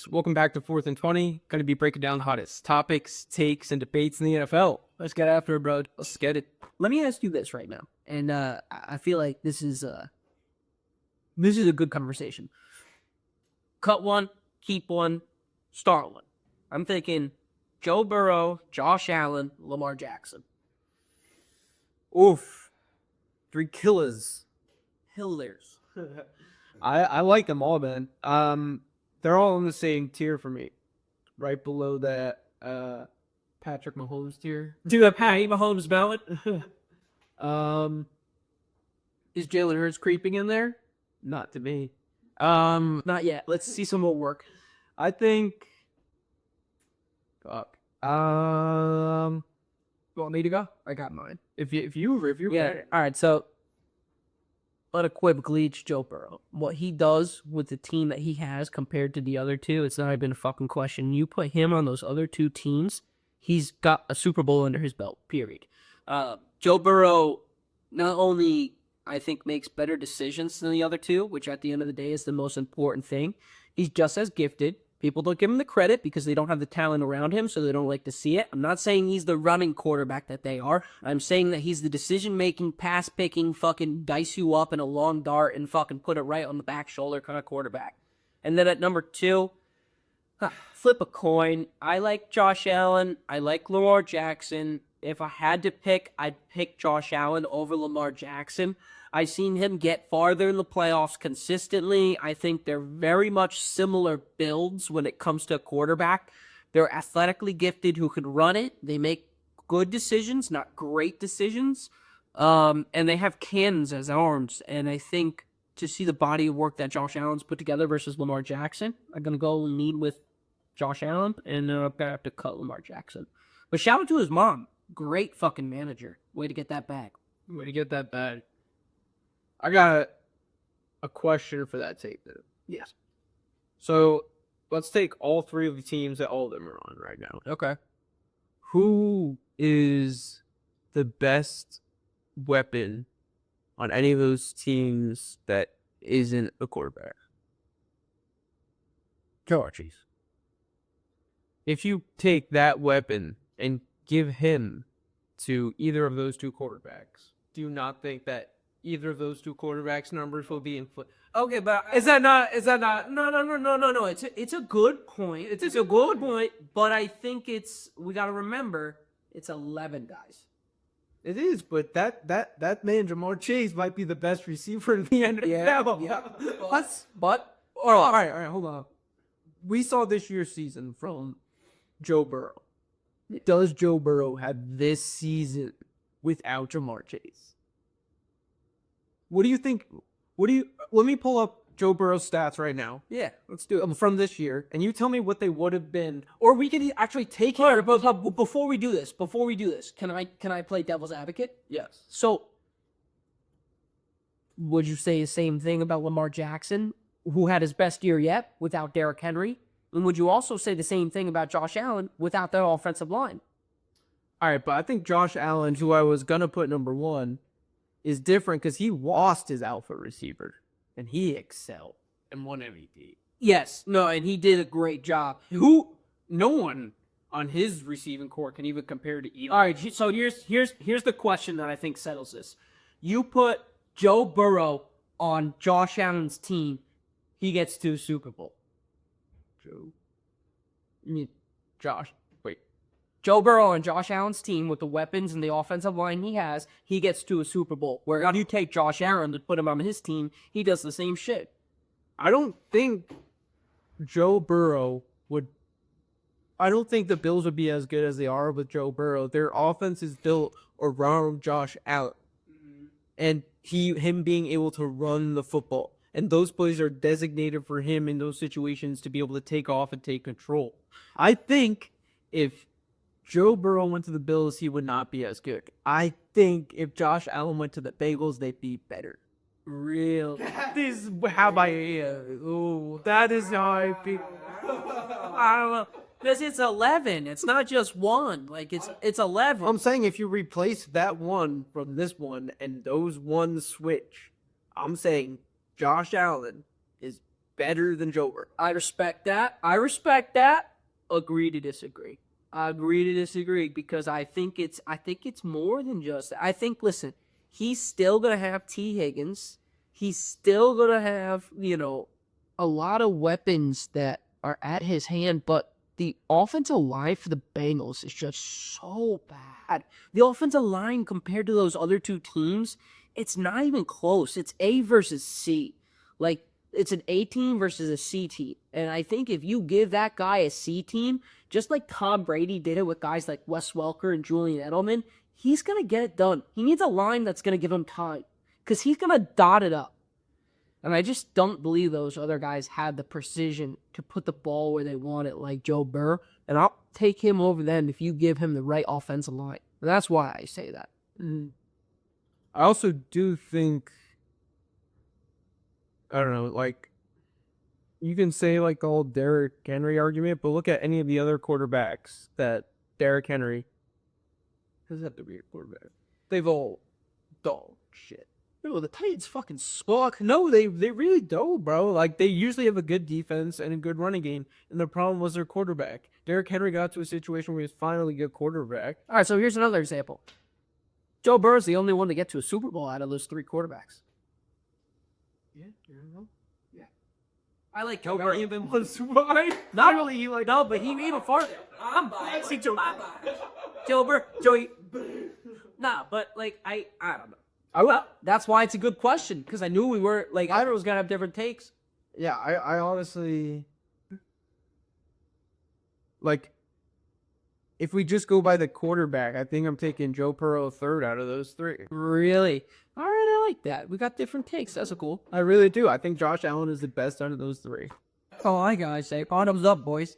Welcome back to 4th and 20. Going to be breaking down the hottest topics, takes, and debates in the NFL. Let's get after it, bro. Let's get it. Let me ask you this right now, and I feel like this is a good conversation. Cut one, keep one, start one. I'm thinking Joe Burrow, Josh Allen, Lamar Jackson. Oof. 3 killers. Hillers. I like them all, man. They're all in the same tier for me. Right below that Patrick Mahomes tier. Do a Patty Mahomes ballot? Is Jalen Hurts creeping in there? Not to me. Not yet. Let's see some more work. I think. Fuck. Want me to go? I got mine. If you Yeah. All right. So unequivocally, it's Joe Burrow. What he does with the team that he has compared to the other two, it's not even a fucking question. You put him on those other two teams, he's got a Super Bowl under his belt, period. Joe Burrow not only, I think, makes better decisions than the other two, which at the end of the day is the most important thing. He's just as gifted. People don't give him the credit because they don't have the talent around him, so they don't like to see it. I'm not saying he's the running quarterback that they are. I'm saying that he's the decision-making, pass-picking, fucking dice you up in a long dart and fucking put it right on the back shoulder kind of quarterback. And then at number 2, flip a coin. I like Josh Allen. I like Lamar Jackson. If I had to pick, I'd pick Josh Allen over Lamar Jackson. I've seen him get farther in the playoffs consistently. I think they're very much similar builds when it comes to a quarterback. They're athletically gifted who can run it. They make good decisions, not great decisions. And they have cannons as arms. And I think to see the body of work that Josh Allen's put together versus Lamar Jackson, I'm going to go and lead with Josh Allen, and I'm going to have to cut Lamar Jackson. But shout out to his mom. Great fucking manager. Way to get that bag. Way to get that bad. I got a question for that take, though. Yes. So let's take all 3 of the teams that all of them are on right now. Okay. Who is the best weapon on any of those teams that isn't a quarterback? Georgie's. If you take that weapon and give him to either of those 2 quarterbacks, do you not think that either of those 2 quarterbacks' numbers will be inflated? Okay, but Is that not? no. It's a good point. It's a good point, but I think we got to remember it's 11 guys. It is, but that man Jamar Chase might be the best receiver in the NFL. Yeah. But all right, hold on. We saw this year's season from Joe Burrow. Does Joe Burrow have this season without Jamar Chase? What do you think? Let me pull up Joe Burrow's stats right now. Yeah. Let's do it from this year, and you tell me what they would have been, or we could actually take it. All right, but before we do this, can I play devil's advocate? Yes. So, would you say the same thing about Lamar Jackson, who had his best year yet without Derrick Henry? And would you also say the same thing about Josh Allen without their offensive line? All right, but I think Josh Allen, who I was gonna put number 1, is different because he lost his alpha receiver and he excelled and won MVP. Yes, no, and he did a great job. No one on his receiving core can even compare to Eli. All right, so here's the question that I think settles this. You put Joe Burrow on Josh Allen's team, he gets to Super Bowl. Josh. Wait. Joe Burrow and Josh Allen's team with the weapons and the offensive line he has, he gets to a Super Bowl. Where if you take Josh Allen to put him on his team, he does the same shit. I don't think Joe Burrow would. I don't think the Bills would be as good as they are with Joe Burrow. Their offense is built around Josh Allen, and him being able to run the football. And those plays are designated for him in those situations to be able to take off and take control. I think if Joe Burrow went to the Bills, he would not be as good. I think if Josh Allen went to the Bengals, they'd be better. Real. That is how I that is how I feel. I don't know. Because it's 11. It's not just one. Like, it's 11. I'm saying if you replace that one from this one and those ones switch, I'm saying Josh Allen is better than Joe Burrow. I respect that. Agree to disagree. I agree to disagree because I think it's more than just that. I think, listen, he's still gonna have T. Higgins. He's still gonna have, a lot of weapons that are at his hand, but the offensive line for the Bengals is just so bad. The offensive line compared to those other two teams, it's not even close. It's A versus C. Like, it's an A team versus a C team. And I think if you give that guy a C team, just like Tom Brady did it with guys like Wes Welker and Julian Edelman, he's going to get it done. He needs a line that's going to give him time because he's going to dot it up. And I just don't believe those other guys had the precision to put the ball where they want it, like Joe Burrow. And I'll take him over them if you give him the right offensive line. And that's why I say that. I also do think, I don't know, like, you can say, like, the whole Derrick Henry argument, but look at any of the other quarterbacks that Derrick Henry doesn't have to be a quarterback. They've all dog shit. No, the Titans fucking suck. No, they really don't, bro. Like, they usually have a good defense and a good running game, and the problem was their quarterback. Derrick Henry got to a situation where he was finally a good quarterback. All right, so here's another example. Joe Burrow's the only one to get to a Super Bowl out of those three quarterbacks. Yeah, you know. Yeah. I like Joe Joe Burrow Burrow. even was Super Bowl. Not really. No, but he even farther. I'm biased. Joe Burrow. Joey. Nah, but like I don't know. Well, that's why it's a good question because I knew we were like I was gonna have different takes. Yeah, I honestly, like, if we just go by the quarterback, I think I'm taking Joe Burrow third out of those three. Really? All right, I like that. We got different takes. That's cool. I really do. I think Josh Allen is the best out of those three. Oh, I gotta say, bottoms up, boys.